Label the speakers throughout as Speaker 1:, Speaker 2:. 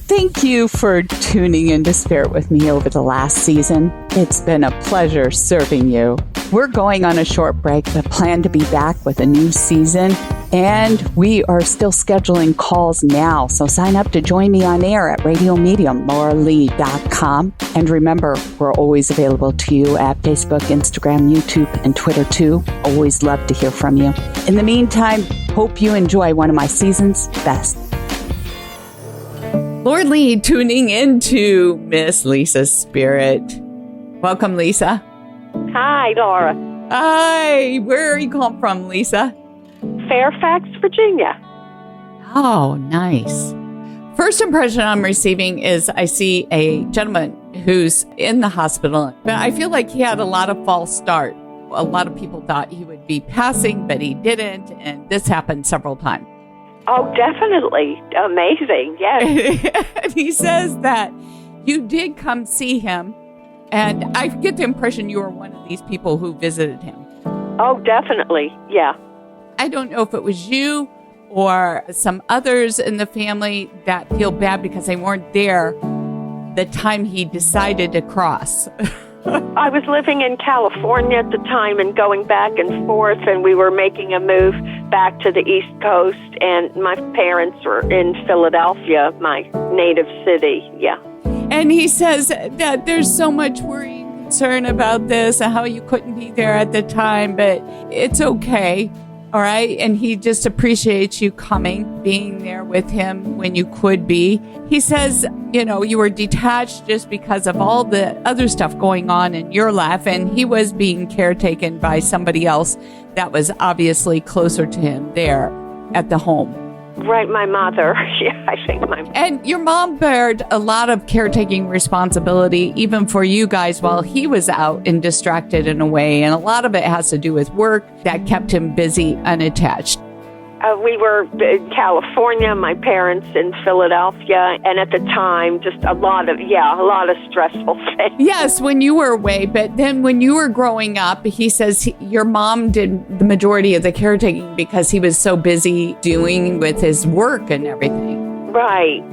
Speaker 1: Thank you for tuning into Spirit with me over the last season. It's been a pleasure serving you. We're going on a short break, but plan to be back with a new season. And we are still scheduling calls now. So sign up to join me on air at radiomediumlauralee.com. And remember, we're always available to you at Facebook, Instagram, YouTube, and Twitter too. Always love to hear from you. In the meantime, hope you enjoy one of my season's best. Laura Lee tuning into Miss Lisa's Spirit. Welcome, Lisa.
Speaker 2: Hi, Laura.
Speaker 1: Hi. Where are you calling from, Lisa?
Speaker 2: Fairfax, Virginia.
Speaker 1: Oh, nice. First impression I'm receiving is I see a gentleman who's in the hospital, but I feel like he had a lot of false start. A lot of people thought he would be passing, but he didn't, and this happened several times.
Speaker 2: Oh, definitely. Amazing, yes.
Speaker 1: And he says that you did come see him, and I get the impression you were one of these people who visited him.
Speaker 2: Oh, definitely, yeah.
Speaker 1: I don't know if it was you or some others in the family that feel bad because they weren't there the time he decided to cross.
Speaker 2: I was living in California at the time and going back and forth, and we were making a move back to the East Coast, and my parents were in Philadelphia, my native city, yeah.
Speaker 1: And he says that there's so much worry and concern about this and how you couldn't be there at the time, but it's okay. All right. And he just appreciates you coming, being there with him when you could be. He says, you know, you were detached just because of all the other stuff going on in your life. And he was being caretaken by somebody else that was obviously closer to him there at the home.
Speaker 2: Right, my mother. Yeah, I think my mother.
Speaker 1: And your mom bared a lot of caretaking responsibility, even for you guys, while he was out and distracted in a way. And a lot of it has to do with work that kept him busy, unattached.
Speaker 2: We were in California, my parents in Philadelphia, and at the time, just a lot of stressful things.
Speaker 1: Yes, when you were away, but then when you were growing up, he says your mom did the majority of the caretaking because he was so busy doing with his work and everything.
Speaker 2: Right.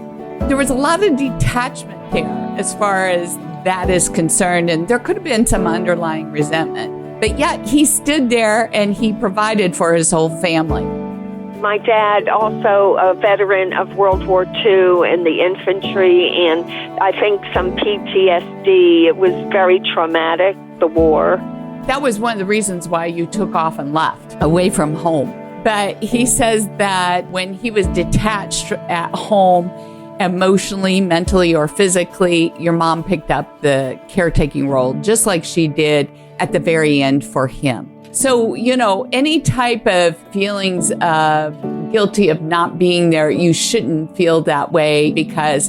Speaker 1: There was a lot of detachment there as far as that is concerned, and there could have been some underlying resentment. But yet he stood there and he provided for his whole family.
Speaker 2: My dad, also a veteran of World War II in the infantry, and I think some PTSD. It was very traumatic, the war.
Speaker 1: That was one of the reasons why you took off and left away from home. But he says that when he was detached at home, emotionally, mentally, or physically, your mom picked up the caretaking role, just like she did at the very end for him. So, you know, any type of feelings of guilty of not being there, you shouldn't feel that way, because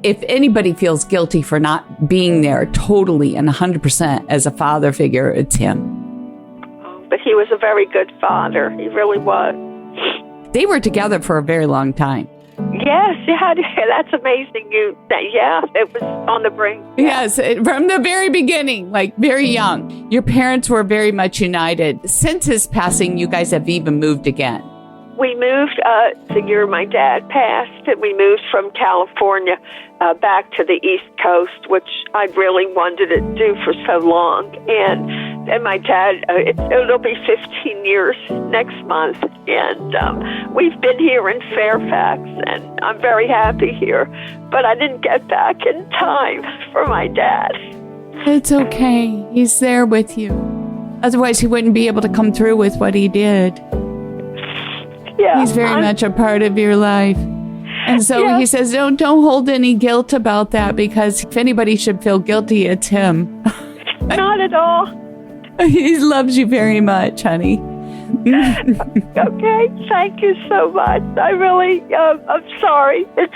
Speaker 1: if anybody feels guilty for not being there totally and 100% as a father figure, it's him.
Speaker 2: But he was a very good father. He really was.
Speaker 1: They were together for a very long time.
Speaker 2: Yes, yeah, that's amazing. It was on the brink.
Speaker 1: Yes, from the very beginning, like very young. Your parents were very much united. Since his passing, you guys have even moved again.
Speaker 2: We moved the year my dad passed, and we moved from California back to the East Coast, which I really wanted to do for so long. And my dad, it'll be 15 years next month, and we've been here in Fairfax, and I'm very happy here. But I didn't get back in time for my dad.
Speaker 1: It's okay. He's there with you. Otherwise, he wouldn't be able to come through with what he did.
Speaker 2: Yeah,
Speaker 1: he's very much a part of your life. And so he says, don't hold any guilt about that, because if anybody should feel guilty, it's him.
Speaker 2: Not at all.
Speaker 1: He loves you very much, honey.
Speaker 2: Okay, thank you so much. I really, I'm sorry. It's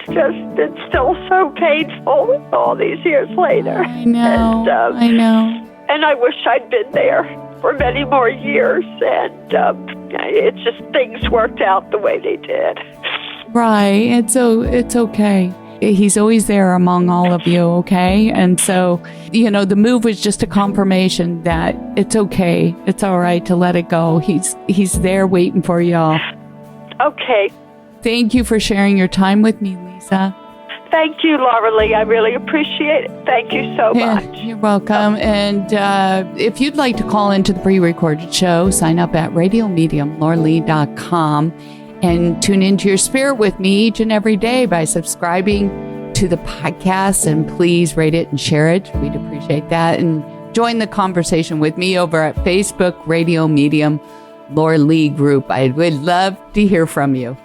Speaker 2: still so painful all these years later.
Speaker 1: I know, I know.
Speaker 2: And I wish I'd been there for many more years, and it's just things worked out the way they did.
Speaker 1: Right. It's okay. He's always there among all of you, okay? And so, you know, the move was just a confirmation that it's okay. It's all right to let it go. He's there waiting for y'all.
Speaker 2: Okay.
Speaker 1: Thank you for sharing your time with me, Lisa.
Speaker 2: Thank you, Laura Lee. I really appreciate it. Thank you so much.
Speaker 1: You're welcome. And if you'd like to call into the pre-recorded show, sign up at radiomediumlauralee.com and tune into your spirit with me each and every day by subscribing to the podcast, and please rate it and share it. We'd appreciate that. And join the conversation with me over at Facebook Radio Medium Laura Lee Group. I would love to hear from you.